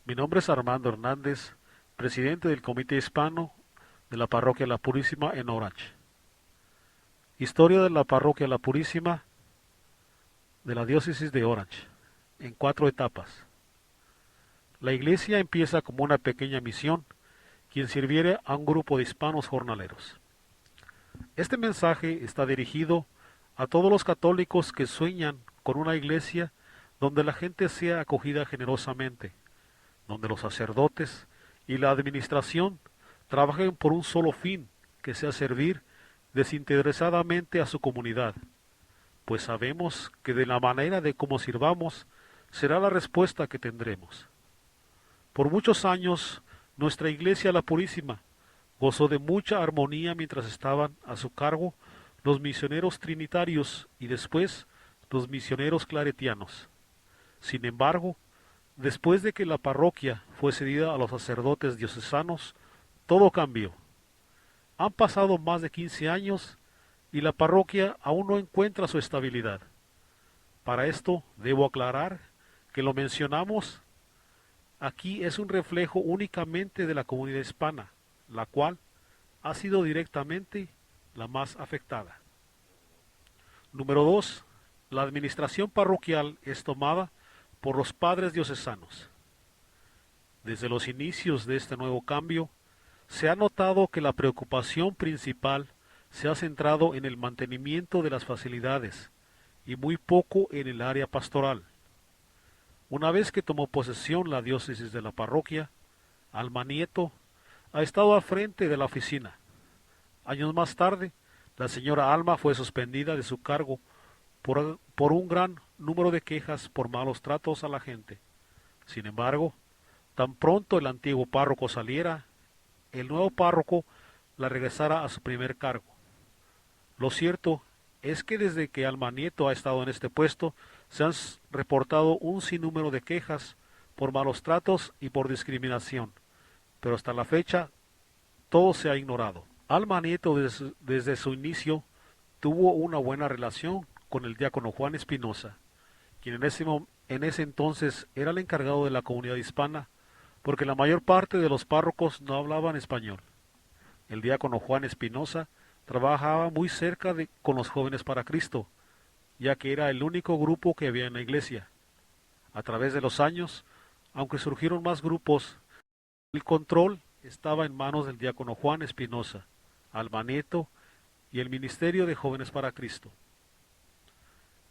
Mi nombre es Armando Hernández, presidente del Comité Hispano de la Parroquia La Purísima en Orange. Historia de la Parroquia La Purísima de la Diócesis de Orange, en 4 etapas. La iglesia empieza como una pequeña misión, quien sirviere a un grupo de hispanos jornaleros. Este mensaje está dirigido a todos los católicos que sueñan con una iglesia donde la gente sea acogida generosamente, donde los sacerdotes y la administración trabajen por un solo fin, que sea servir desinteresadamente a su comunidad, pues sabemos que de la manera de cómo sirvamos será la respuesta que tendremos. Por muchos años, nuestra Iglesia la Purísima gozó de mucha armonía mientras estaban a su cargo los misioneros trinitarios y después los misioneros claretianos. Sin embargo, después de que la parroquia fue cedida a los sacerdotes diocesanos, todo cambió. Han pasado más de 15 años y la parroquia aún no encuentra su estabilidad. Para esto debo aclarar que lo mencionamos aquí es un reflejo únicamente de la comunidad hispana, la cual ha sido directamente la más afectada. Número 2. La administración parroquial es tomada por los padres diocesanos. Desde los inicios de este nuevo cambio, se ha notado que la preocupación principal se ha centrado en el mantenimiento de las facilidades y muy poco en el área pastoral. Una vez que tomó posesión la diócesis de la parroquia, Alma Nieto ha estado al frente de la oficina. Años más tarde, la señora Alma fue suspendida de su cargo por un gran número de quejas por malos tratos a la gente. Sin embargo, tan pronto el antiguo párroco saliera, el nuevo párroco la regresara a su primer cargo. Lo cierto es que desde que Alma Nieto ha estado en este puesto, se han reportado un sinnúmero de quejas por malos tratos y por discriminación, pero hasta la fecha todo se ha ignorado. Alma Nieto desde su inicio tuvo una buena relación con el diácono Juan Espinosa, quien en ese entonces era el encargado de la comunidad hispana, porque la mayor parte de los párrocos no hablaban español. El diácono Juan Espinosa trabajaba muy con los jóvenes para Cristo, ya que era el único grupo que había en la iglesia. A través de los años, aunque surgieron más grupos, el control estaba en manos del diácono Juan Espinosa, Alma Nieto y el Ministerio de Jóvenes para Cristo.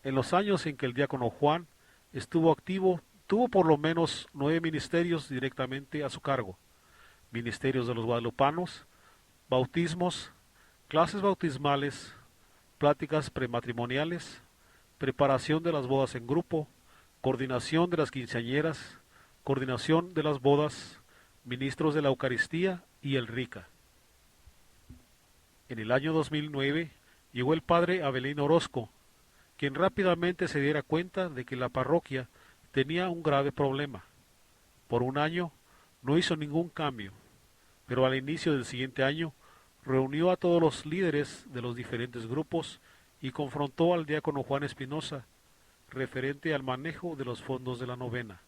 En los años en que el diácono Juan estuvo activo, tuvo por lo menos 9 ministerios directamente a su cargo: ministerios de los guadalupanos, bautismos, clases bautismales, pláticas prematrimoniales, preparación de las bodas en grupo, coordinación de las quinceañeras, coordinación de las bodas, ministros de la Eucaristía y el RICA. En el año 2009 llegó el padre Abelino Orozco, quien rápidamente se diera cuenta de que la parroquia tenía un grave problema. Por un año no hizo ningún cambio, pero al inicio del siguiente año reunió a todos los líderes de los diferentes grupos y confrontó al diácono Juan Espinosa referente al manejo de los fondos de la novena.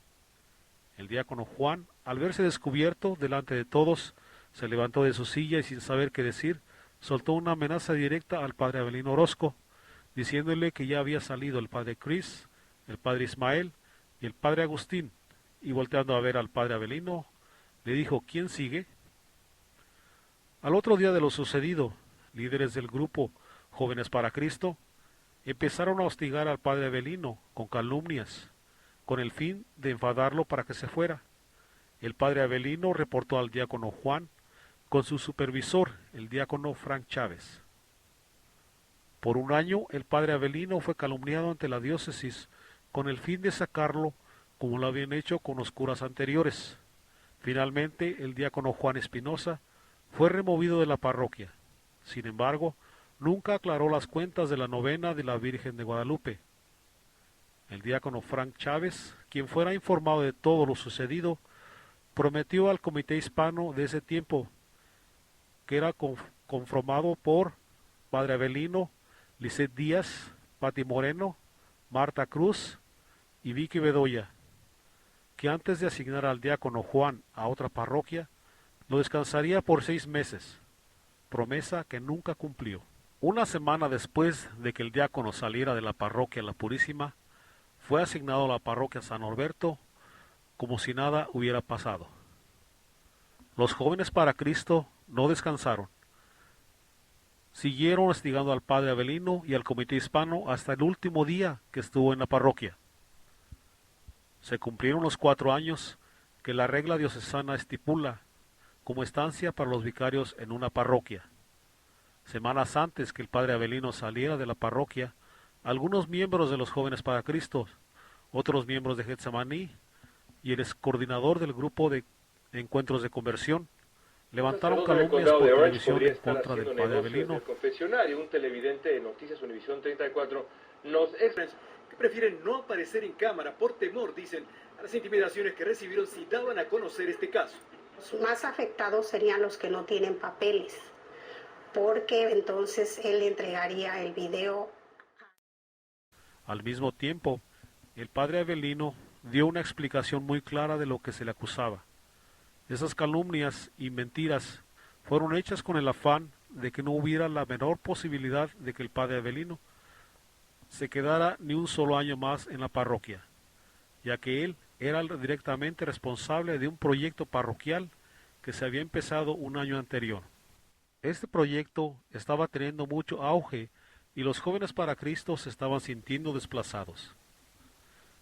El diácono Juan, al verse descubierto delante de todos, se levantó de su silla y sin saber qué decir, soltó una amenaza directa al padre Abelino Orozco, diciéndole que ya había salido el padre Cris, el padre Ismael y el padre Agustín, y volteando a ver al padre Abelino, le dijo: ¿quién sigue? Al otro día de lo sucedido, líderes del grupo Jóvenes para Cristo empezaron a hostigar al padre Abelino con calumnias, con el fin de enfadarlo para que se fuera. El padre Abelino reportó al diácono Juan con su supervisor, el diácono Frank Chávez. Por un año el padre Abelino fue calumniado ante la diócesis con el fin de sacarlo como lo habían hecho con los curas anteriores. Finalmente el diácono Juan Espinosa fue removido de la parroquia. Sin embargo, nunca aclaró las cuentas de la novena de la Virgen de Guadalupe. El diácono Frank Chávez, quien fuera informado de todo lo sucedido, prometió al comité hispano de ese tiempo, que era conformado por Padre Abelino, Lisset Díaz, Pati Moreno, Marta Cruz y Vicky Bedoya, que antes de asignar al diácono Juan a otra parroquia, lo descansaría por 6 meses, promesa que nunca cumplió. Una semana después de que el diácono saliera de la parroquia La Purísima, fue asignado a la parroquia San Norberto como si nada hubiera pasado. Los jóvenes para Cristo no descansaron. Siguieron hostigando al padre Avelino y al comité hispano hasta el último día que estuvo en la parroquia. Se cumplieron los 4 años que la regla diocesana estipula como estancia para los vicarios en una parroquia. Semanas antes que el padre Avelino saliera de la parroquia, algunos miembros de los Jóvenes para Cristo, otros miembros de Getsemaní y el excoordinador del grupo de encuentros de conversión levantaron calumnias por televisión en contra del padre Avelino. El confesionario, un televidente de Noticias Univisión 34, nos expresa que prefieren no aparecer en cámara por temor, dicen, a las intimidaciones que recibieron si daban a conocer este caso. Los más afectados serían los que no tienen papeles, porque entonces él entregaría el video. Al mismo tiempo, el padre Avelino dio una explicación muy clara de lo que se le acusaba. Esas calumnias y mentiras fueron hechas con el afán de que no hubiera la menor posibilidad de que el padre Avelino se quedara ni un solo año más en la parroquia, ya que él era directamente responsable de un proyecto parroquial que se había empezado un año anterior. Este proyecto estaba teniendo mucho auge y los Jóvenes para Cristo se estaban sintiendo desplazados.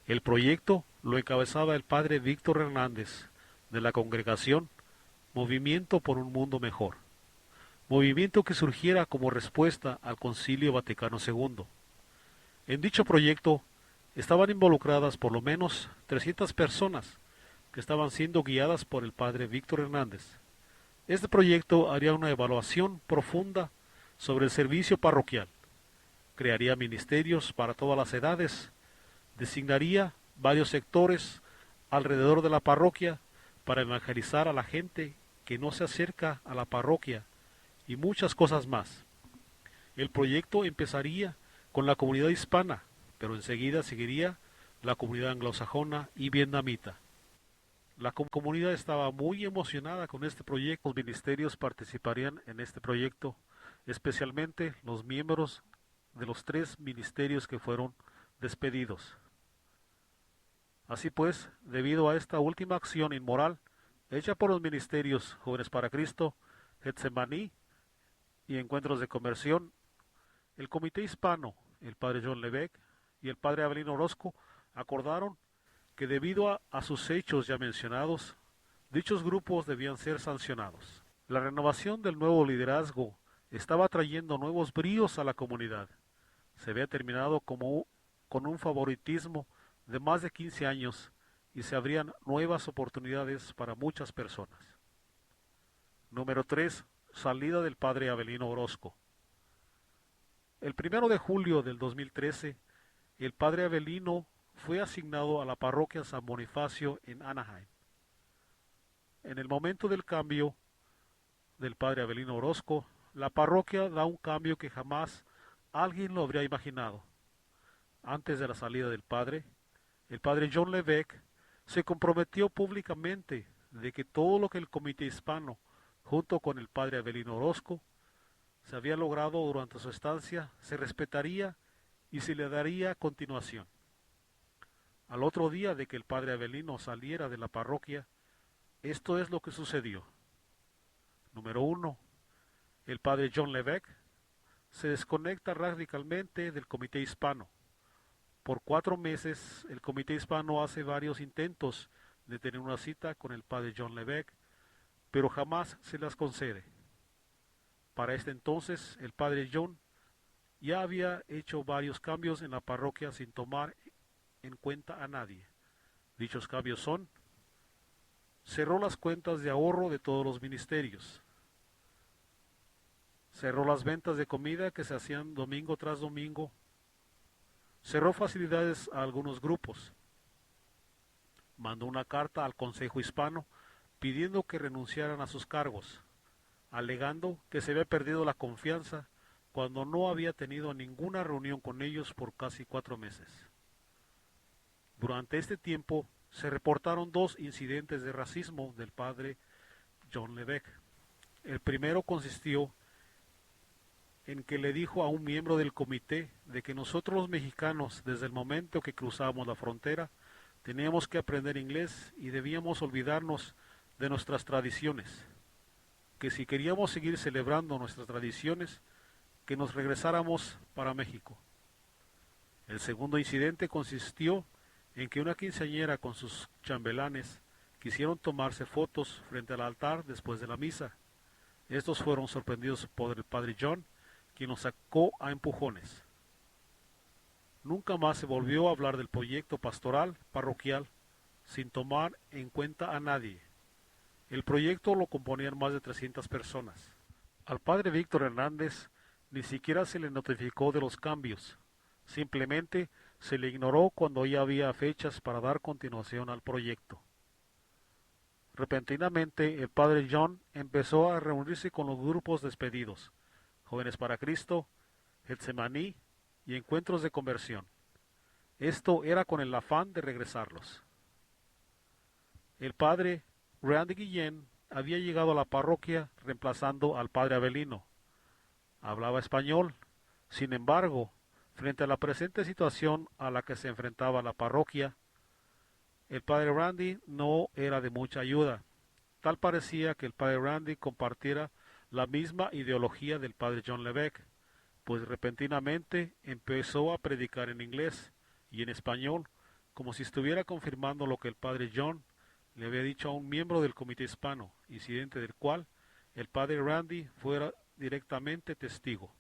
El proyecto lo encabezaba el padre Víctor Hernández, de la congregación Movimiento por un Mundo Mejor, movimiento que surgiera como respuesta al Concilio Vaticano II. En dicho proyecto estaban involucradas por lo menos 300 personas que estaban siendo guiadas por el padre Víctor Hernández. Este proyecto haría una evaluación profunda sobre el servicio parroquial, crearía ministerios para todas las edades, designaría varios sectores alrededor de la parroquia para evangelizar a la gente que no se acerca a la parroquia y muchas cosas más. El proyecto empezaría con la comunidad hispana, pero enseguida seguiría la comunidad anglosajona y vietnamita. La comunidad estaba muy emocionada con este proyecto. Los ministerios participarían en este proyecto, especialmente los miembros de los 3 ministerios que fueron despedidos. Así pues, debido a esta última acción inmoral hecha por los ministerios Jóvenes para Cristo, Getsemaní y Encuentros de Conversión, el comité hispano, el padre John Levesque y el padre Avelino Orozco acordaron que debido a sus hechos ya mencionados, dichos grupos debían ser sancionados. La renovación del nuevo liderazgo estaba trayendo nuevos bríos a la comunidad. Se había terminado con un favoritismo de más de 15 años y se abrían nuevas oportunidades para muchas personas. Número 3. Salida del padre Avelino Orozco. El 1 de julio del 2013, el padre Avelino fue asignado a la parroquia San Bonifacio en Anaheim. En el momento del cambio del padre Avelino Orozco, la parroquia da un cambio que jamás alguien lo habría imaginado. Antes de la salida del padre, el padre John Levesque se comprometió públicamente de que todo lo que el comité hispano, junto con el padre Avelino Orozco, se había logrado durante su estancia, se respetaría y se le daría continuación. Al otro día de que el padre Avelino saliera de la parroquia, esto es lo que sucedió. Número 1. El padre John Levesque se desconecta radicalmente del comité hispano. Por 4 meses, el comité hispano hace varios intentos de tener una cita con el padre John Levesque, pero jamás se las concede. Para este entonces, el padre John ya había hecho varios cambios en la parroquia sin tomar en cuenta a nadie. Dichos cambios son: cerró las cuentas de ahorro de todos los ministerios, cerró las ventas de comida que se hacían domingo tras domingo, cerró facilidades a algunos grupos, mandó una carta al Consejo Hispano pidiendo que renunciaran a sus cargos, alegando que se había perdido la confianza cuando no había tenido ninguna reunión con ellos por casi 4 meses. Durante este tiempo se reportaron dos incidentes de racismo del padre John LeVeque. El primero consistió en que le dijo a un miembro del comité de que nosotros los mexicanos, desde el momento que cruzábamos la frontera, teníamos que aprender inglés y debíamos olvidarnos de nuestras tradiciones, que si queríamos seguir celebrando nuestras tradiciones, que nos regresáramos para México. El segundo incidente consistió en que una quinceañera con sus chambelanes quisieron tomarse fotos frente al altar después de la misa. Estos fueron sorprendidos por el padre John, quien los sacó a empujones. Nunca más se volvió a hablar del proyecto pastoral parroquial sin tomar en cuenta a nadie. El proyecto lo componían más de 300 personas. Al padre Víctor Hernández ni siquiera se le notificó de los cambios. Simplemente se le ignoró cuando ya había fechas para dar continuación al proyecto. Repentinamente el padre John empezó a reunirse con los grupos despedidos, Jóvenes para Cristo, Getsemaní y encuentros de conversión. Esto era con el afán de regresarlos. El padre Randy Guillén había llegado a la parroquia reemplazando al padre Avelino. Hablaba español. Sin embargo, frente a la presente situación a la que se enfrentaba la parroquia, el padre Randy no era de mucha ayuda. Tal parecía que el padre Randy compartiera la misma ideología del padre John LeVeque, pues repentinamente empezó a predicar en inglés y en español, como si estuviera confirmando lo que el padre John le había dicho a un miembro del comité hispano, incidente del cual el padre Randy fuera directamente testigo,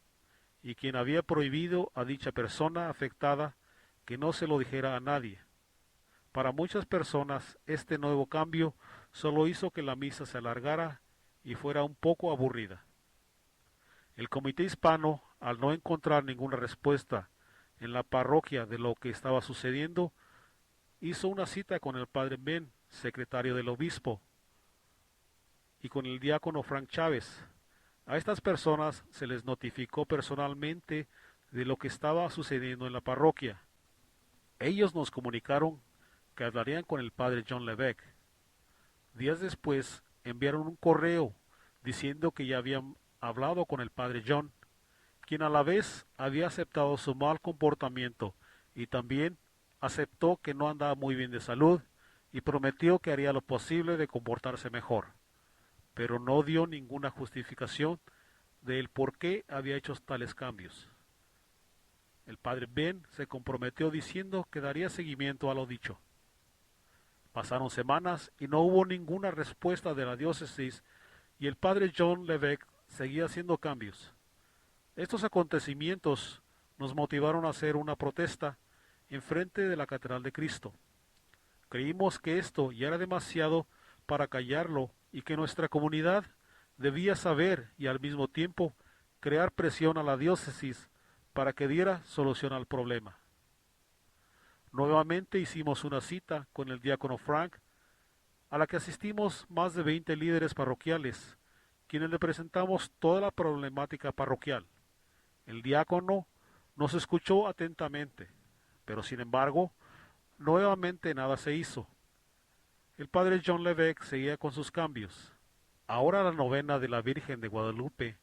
y quien había prohibido a dicha persona afectada que no se lo dijera a nadie. Para muchas personas este nuevo cambio solo hizo que la misa se alargara y fuera un poco aburrida. El comité hispano, al no encontrar ninguna respuesta en la parroquia de lo que estaba sucediendo, hizo una cita con el padre Ben, secretario del obispo, y con el diácono Frank Chávez. A estas personas se les notificó personalmente de lo que estaba sucediendo en la parroquia. Ellos nos comunicaron que hablarían con el padre John LeVeque. Días después enviaron un correo diciendo que ya habían hablado con el padre John, quien a la vez había aceptado su mal comportamiento y también aceptó que no andaba muy bien de salud y prometió que haría lo posible de comportarse mejor, pero no dio ninguna justificación del por qué había hecho tales cambios. El padre Ben se comprometió diciendo que daría seguimiento a lo dicho. Pasaron semanas y no hubo ninguna respuesta de la diócesis y el padre John LeVeque seguía haciendo cambios. Estos acontecimientos nos motivaron a hacer una protesta en frente de la Catedral de Cristo. Creímos que esto ya era demasiado para callarlo y que nuestra comunidad debía saber y al mismo tiempo crear presión a la diócesis para que diera solución al problema. Nuevamente hicimos una cita con el diácono Frank, a la que asistimos más de 20 líderes parroquiales, quienes le presentamos toda la problemática parroquial. El diácono nos escuchó atentamente, pero sin embargo, nuevamente nada se hizo. El padre John LeVeque seguía con sus cambios. Ahora la novena de la Virgen de Guadalupe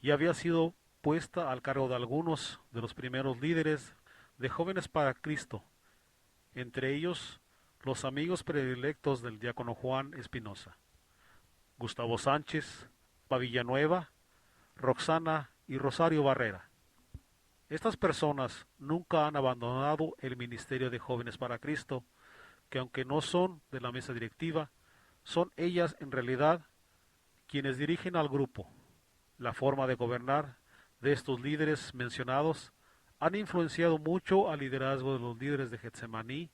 ya había sido puesta al cargo de algunos de los primeros líderes de Jóvenes para Cristo, entre ellos los amigos predilectos del diácono Juan Espinosa, Gustavo Sánchez, Villanueva, Roxana y Rosario Barrera. Estas personas nunca han abandonado el ministerio de Jóvenes para Cristo, que aunque no son de la mesa directiva, son ellas en realidad quienes dirigen al grupo. La forma de gobernar de estos líderes mencionados han influenciado mucho al liderazgo de los líderes de Getsemaní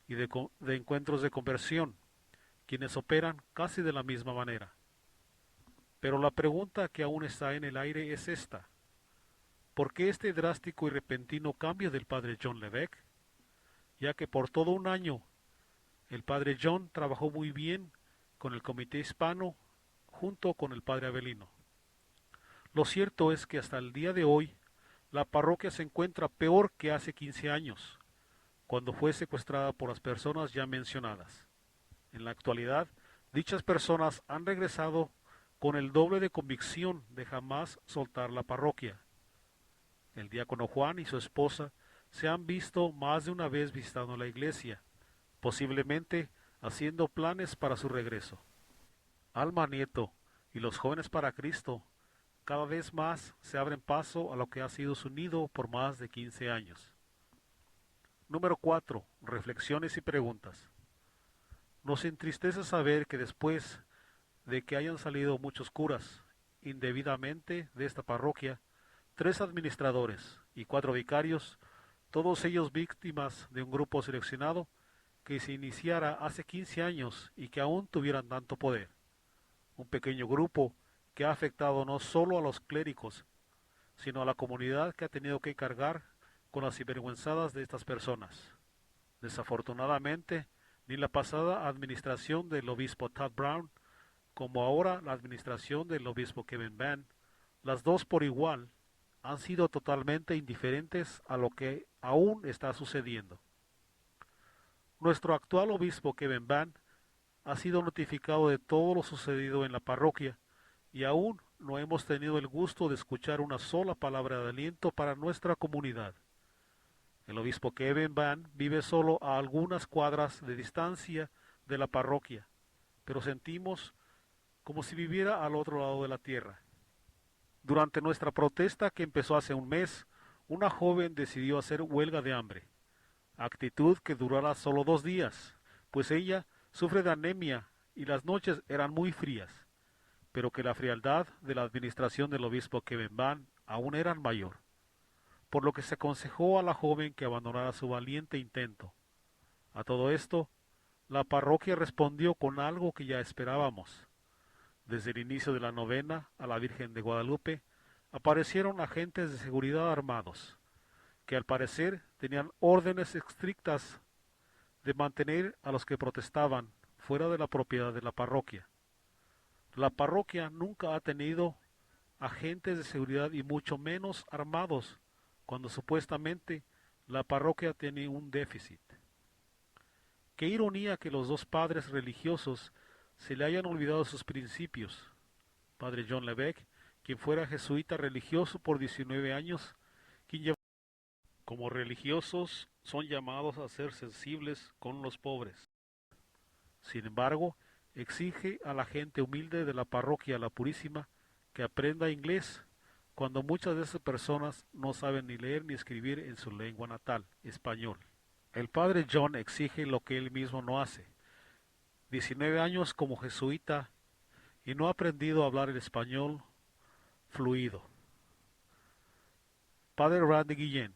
y de encuentros de conversión, quienes operan casi de la misma manera. Pero la pregunta que aún está en el aire es esta: ¿por qué este drástico y repentino cambio del padre John LeVeque? Ya que por todo un año el padre John trabajó muy bien con el comité hispano junto con el padre Avelino. Lo cierto es que hasta el día de hoy la parroquia se encuentra peor que hace 15 años. cuando fue secuestrada por las personas ya mencionadas. En la actualidad, dichas personas han regresado con el doble de convicción de jamás soltar la parroquia. El diácono Juan y su esposa se han visto más de una vez visitando la iglesia, posiblemente haciendo planes para su regreso. Alma Nieto y los jóvenes para Cristo cada vez más se abren paso a lo que ha sido su nido por más de 15 años. Número 4. Reflexiones y preguntas. Nos entristece saber que después de que hayan salido muchos curas indebidamente de esta parroquia, 3 administradores y 4 vicarios, todos ellos víctimas de un grupo seleccionado que se iniciara hace 15 años y que aún tuvieran tanto poder. Un pequeño grupo que ha afectado no solo a los clérigos, sino a la comunidad que ha tenido que cargar con las sinvergüenzadas de estas personas. Desafortunadamente, ni la pasada administración del obispo Todd Brown, como ahora la administración del obispo Kevin Vann, las dos por igual, han sido totalmente indiferentes a lo que aún está sucediendo. Nuestro actual obispo Kevin Vann ha sido notificado de todo lo sucedido en la parroquia y aún no hemos tenido el gusto de escuchar una sola palabra de aliento para nuestra comunidad. El obispo Kevin Vann vive solo a algunas cuadras de distancia de la parroquia, pero sentimos como si viviera al otro lado de la tierra. Durante nuestra protesta que empezó hace un mes, una joven decidió hacer huelga de hambre, actitud que durará solo 2 días, pues ella sufre de anemia y las noches eran muy frías, pero que la frialdad de la administración del obispo Kevin Vann aún era mayor, por lo que se aconsejó a la joven que abandonara su valiente intento. A todo esto, la parroquia respondió con algo que ya esperábamos. Desde el inicio de la novena a la Virgen de Guadalupe, aparecieron agentes de seguridad armados, que al parecer tenían órdenes estrictas de mantener a los que protestaban fuera de la propiedad de la parroquia. La parroquia nunca ha tenido agentes de seguridad y mucho menos armados, cuando supuestamente la parroquia tiene un déficit. Qué ironía que los 2 padres religiosos se le hayan olvidado sus principios. Padre John LeBeck, quien fuera jesuita religioso por 19 años, quien llevó como religiosos son llamados a ser sensibles con los pobres. Sin embargo, exige a la gente humilde de la parroquia La Purísima que aprenda inglés, cuando muchas de esas personas no saben ni leer ni escribir en su lengua natal, español. El padre John exige lo que él mismo no hace. 19 años como jesuita y no ha aprendido a hablar el español fluido. Padre Randy Guillén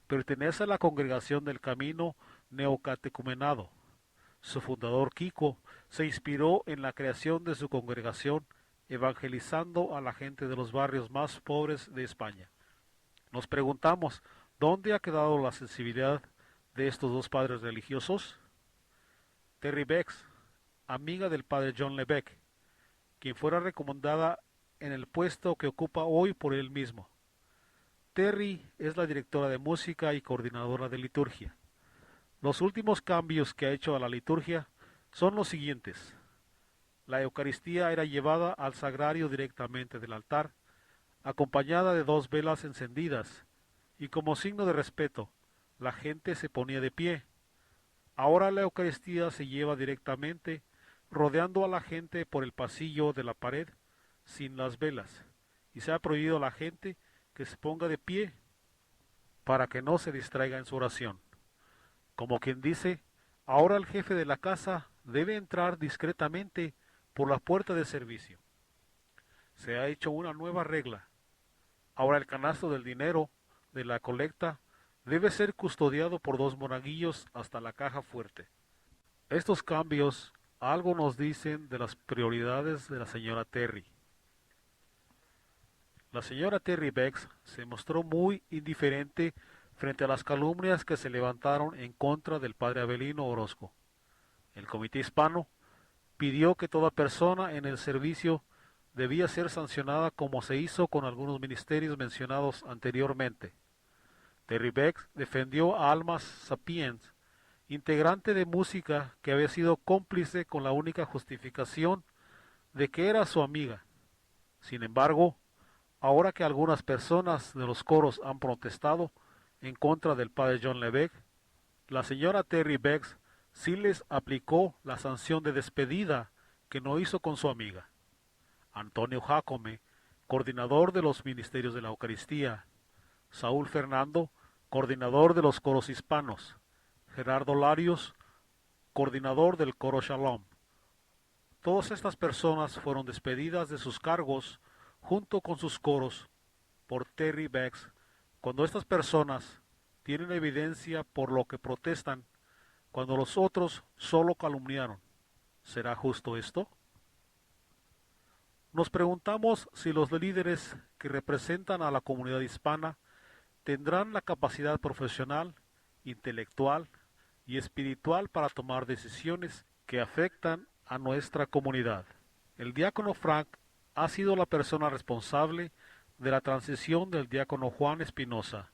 pertenece a la congregación del Camino Neocatecumenado. Su fundador Kiko se inspiró en la creación de su congregación evangelizando a la gente de los barrios más pobres de España. Nos preguntamos, ¿dónde ha quedado la sensibilidad de estos 2 padres religiosos? Terry Becks, amiga del padre John LeBeck, quien fuera recomendada en el puesto que ocupa hoy por él mismo. Terry es la directora de música y coordinadora de liturgia. Los últimos cambios que ha hecho a la liturgia son los siguientes. La Eucaristía era llevada al sagrario directamente del altar, acompañada de 2 velas encendidas, y como signo de respeto, la gente se ponía de pie. Ahora la Eucaristía se lleva directamente, rodeando a la gente por el pasillo de la pared, sin las velas, y se ha prohibido a la gente que se ponga de pie, para que no se distraiga en su oración. Como quien dice, ahora el jefe de la casa debe entrar discretamente por la puerta de servicio. Se ha hecho una nueva regla. Ahora el canasto del dinero de la colecta debe ser custodiado por 2 monaguillos hasta la caja fuerte. Estos cambios algo nos dicen de las prioridades de la señora Terry. La señora Terry Becks se mostró muy indiferente frente a las calumnias que se levantaron en contra del padre Avelino Orozco. El comité hispano pidió que toda persona en el servicio debía ser sancionada como se hizo con algunos ministerios mencionados anteriormente. Terry Beggs defendió a Alma Sapiens, integrante de música que había sido cómplice con la única justificación de que era su amiga. Sin embargo, ahora que algunas personas de los coros han protestado en contra del padre John LeBeg, la señora Terry Beggs sí les aplicó la sanción de despedida que no hizo con su amiga. Antonio Jacome, coordinador de los ministerios de la Eucaristía; Saúl Fernando, coordinador de los coros hispanos; Gerardo Larios, coordinador del coro Shalom. Todas estas personas fueron despedidas de sus cargos junto con sus coros por Terry Beggs cuando estas personas tienen evidencia por lo que protestan, cuando los otros solo calumniaron. ¿Será justo esto? Nos preguntamos si los líderes que representan a la comunidad hispana tendrán la capacidad profesional, intelectual y espiritual para tomar decisiones que afectan a nuestra comunidad. El diácono Frank ha sido la persona responsable de la transición del diácono Juan Espinosa,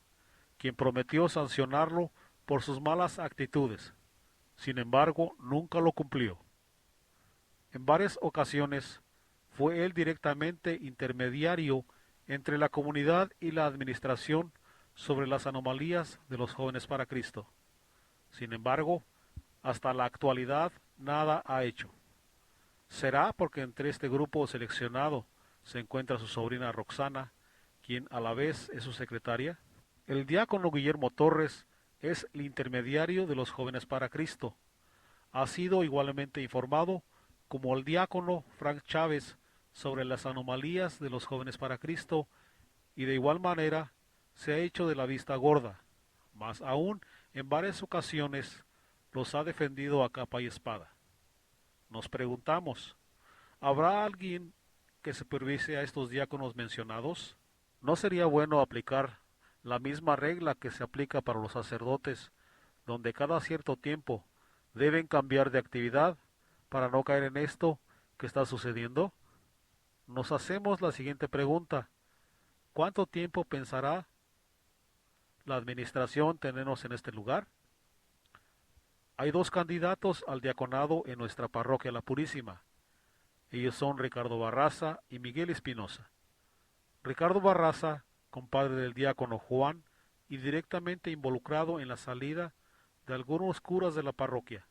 quien prometió sancionarlo por sus malas actitudes. Sin embargo, nunca lo cumplió. En varias ocasiones fue él directamente intermediario entre la comunidad y la administración sobre las anomalías de los jóvenes para Cristo. Sin embargo, hasta la actualidad nada ha hecho. ¿Será porque entre este grupo seleccionado se encuentra su sobrina Roxana, quien a la vez es su secretaria? El diácono Guillermo Torres es el intermediario de los jóvenes para Cristo. Ha sido igualmente informado como el diácono Frank Chávez sobre las anomalías de los jóvenes para Cristo, y de igual manera se ha hecho de la vista gorda, más aún en varias ocasiones los ha defendido a capa y espada. Nos preguntamos, ¿habrá alguien que supervise a estos diáconos mencionados? ¿No sería bueno aplicar la misma regla que se aplica para los sacerdotes, donde cada cierto tiempo deben cambiar de actividad para no caer en esto que está sucediendo? Nos hacemos la siguiente pregunta: ¿cuánto tiempo pensará la administración tenernos en este lugar? Hay dos candidatos al diaconado en nuestra parroquia La Purísima. Ellos son Ricardo Barraza y Miguel Espinosa. Ricardo Barraza, compadre del diácono Juan y directamente involucrado en la salida de algunos curas de la parroquia.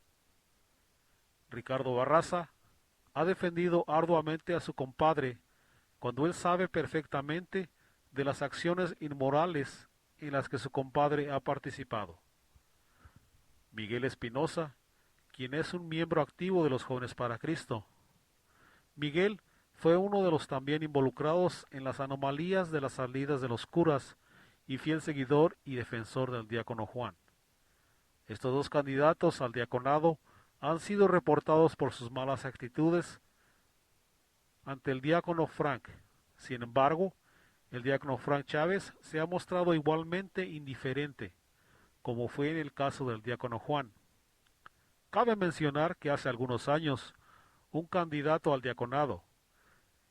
Ricardo Barraza ha defendido arduamente a su compadre cuando él sabe perfectamente de las acciones inmorales en las que su compadre ha participado. Miguel Espinosa, quien es un miembro activo de los Jóvenes para Cristo. Miguel fue uno de los también involucrados en las anomalías de las salidas de los curas y fiel seguidor y defensor del diácono Juan. Estos dos candidatos al diaconado han sido reportados por sus malas actitudes ante el diácono Frank. Sin embargo, el diácono Frank Chávez se ha mostrado igualmente indiferente, como fue en el caso del diácono Juan. Cabe mencionar que hace algunos años, un candidato al diaconado,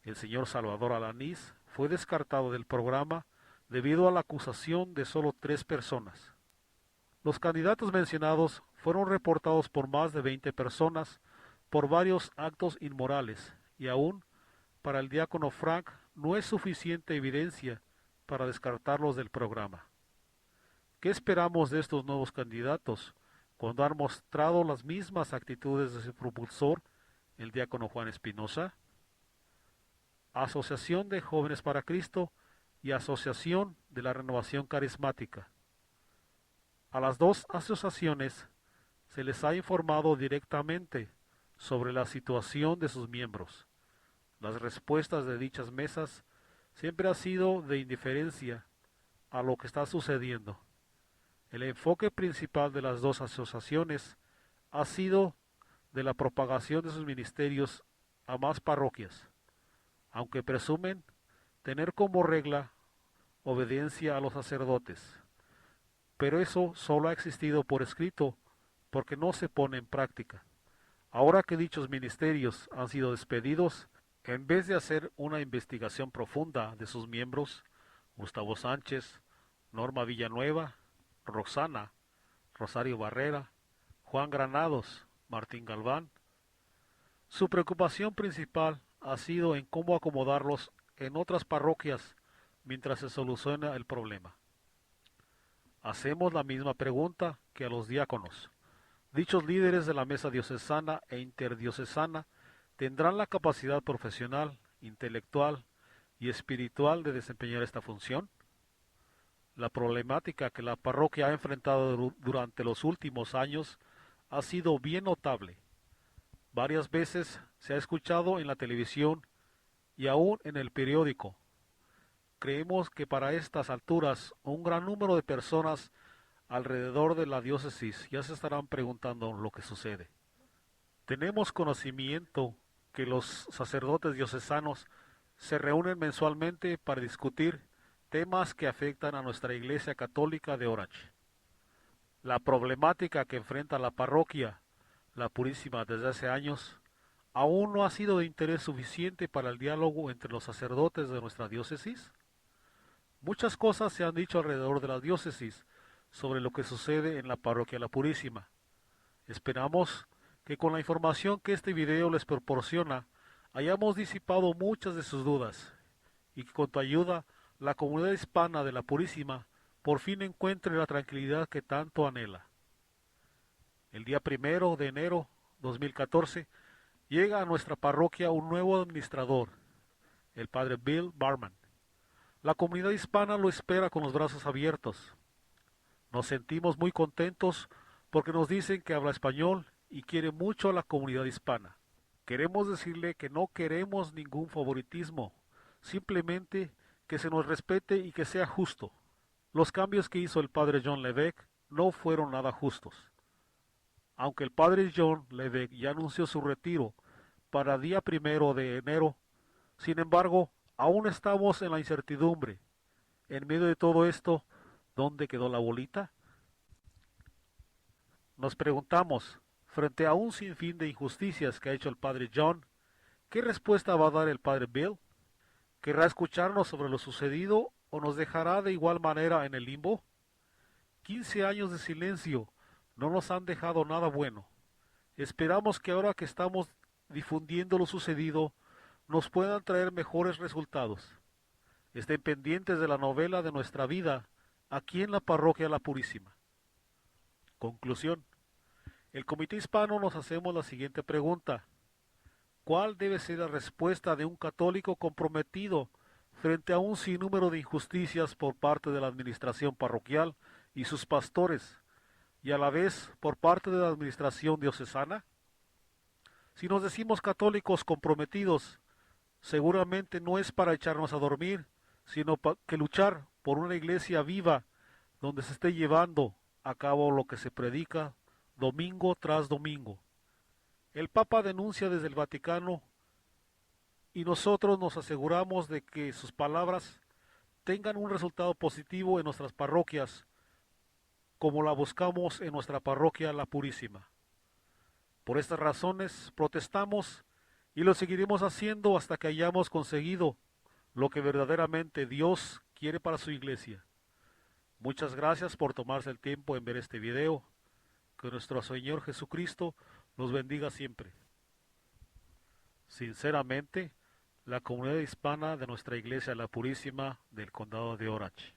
el señor Salvador Alanís, fue descartado del programa debido a la acusación de solo 3 personas. Los candidatos mencionados fueron reportados por más de 20 personas por varios actos inmorales, y aún para el diácono Frank no es suficiente evidencia para descartarlos del programa. ¿Qué esperamos de estos nuevos candidatos cuando han mostrado las mismas actitudes de su propulsor, el diácono Juan Espinosa? Asociación de Jóvenes para Cristo y Asociación de la Renovación Carismática. A las dos asociaciones se les ha informado directamente sobre la situación de sus miembros. Las respuestas de dichas mesas siempre han sido de indiferencia a lo que está sucediendo. El enfoque principal de las dos asociaciones ha sido de la propagación de sus ministerios a más parroquias, aunque presumen tener como regla obediencia a los sacerdotes. Pero eso solo ha existido por escrito porque no se pone en práctica. Ahora que dichos ministerios han sido despedidos, en vez de hacer una investigación profunda de sus miembros, Gustavo Sánchez, Norma Villanueva, Roxana, Rosario Barrera, Juan Granados, Martín Galván. Su preocupación principal ha sido en cómo acomodarlos en otras parroquias mientras se soluciona el problema. Hacemos la misma pregunta que a los diáconos. Dichos líderes de la mesa diocesana e interdiocesana tendrán la capacidad profesional, intelectual y espiritual de desempeñar esta función. La problemática que la parroquia ha enfrentado durante los últimos años ha sido bien notable. Varias veces se ha escuchado en la televisión y aún en el periódico. Creemos que para estas alturas un gran número de personas alrededor de la diócesis ya se estarán preguntando lo que sucede. Tenemos conocimiento que los sacerdotes diocesanos se reúnen mensualmente para discutir temas que afectan a nuestra Iglesia Católica de Orange. La problemática que enfrenta la parroquia, la Purísima, desde hace años, aún no ha sido de interés suficiente para el diálogo entre los sacerdotes de nuestra diócesis. Muchas cosas se han dicho alrededor de la diócesis sobre lo que sucede en la parroquia La Purísima. Esperamos que con la información que este video les proporciona hayamos disipado muchas de sus dudas y que con tu ayuda la comunidad hispana de La Purísima por fin encuentre la tranquilidad que tanto anhela. El día 1 de enero 2014 llega a nuestra parroquia un nuevo administrador, el padre Bill Barman. La comunidad hispana lo espera con los brazos abiertos. Nos sentimos muy contentos porque nos dicen que habla español y quiere mucho a la comunidad hispana. Queremos decirle que no queremos ningún favoritismo, simplemente que se nos respete y que sea justo. Los cambios que hizo el padre John Levesque no fueron nada justos. Aunque el padre John Levesque ya anunció su retiro para día 1 de enero, sin embargo, aún estamos en la incertidumbre. En medio de todo esto, ¿dónde quedó la bolita? Nos preguntamos, frente a un sinfín de injusticias que ha hecho el padre John, ¿qué respuesta va a dar el padre Bill? ¿Querrá escucharnos sobre lo sucedido o nos dejará de igual manera en el limbo? 15 años de silencio no nos han dejado nada bueno. Esperamos que ahora que estamos difundiendo lo sucedido, nos puedan traer mejores resultados. Estén pendientes de la novela de nuestra vida aquí en la parroquia La Purísima. Conclusión. El Comité Hispano nos hacemos la siguiente pregunta. ¿Cuál debe ser la respuesta de un católico comprometido frente a un sinnúmero de injusticias por parte de la administración parroquial y sus pastores, y a la vez por parte de la administración diocesana? Si nos decimos católicos comprometidos, seguramente no es para echarnos a dormir, sino que luchar por una iglesia viva donde se esté llevando a cabo lo que se predica domingo tras domingo. El Papa denuncia desde el Vaticano y nosotros nos aseguramos de que sus palabras tengan un resultado positivo en nuestras parroquias, como la buscamos en nuestra parroquia La Purísima. Por estas razones protestamos y lo seguiremos haciendo hasta que hayamos conseguido lo que verdaderamente Dios quiere para su iglesia. Muchas gracias por tomarse el tiempo en ver este video. Que nuestro Señor Jesucristo los bendiga siempre. Sinceramente, la comunidad hispana de nuestra iglesia La Purísima del Condado de Orange.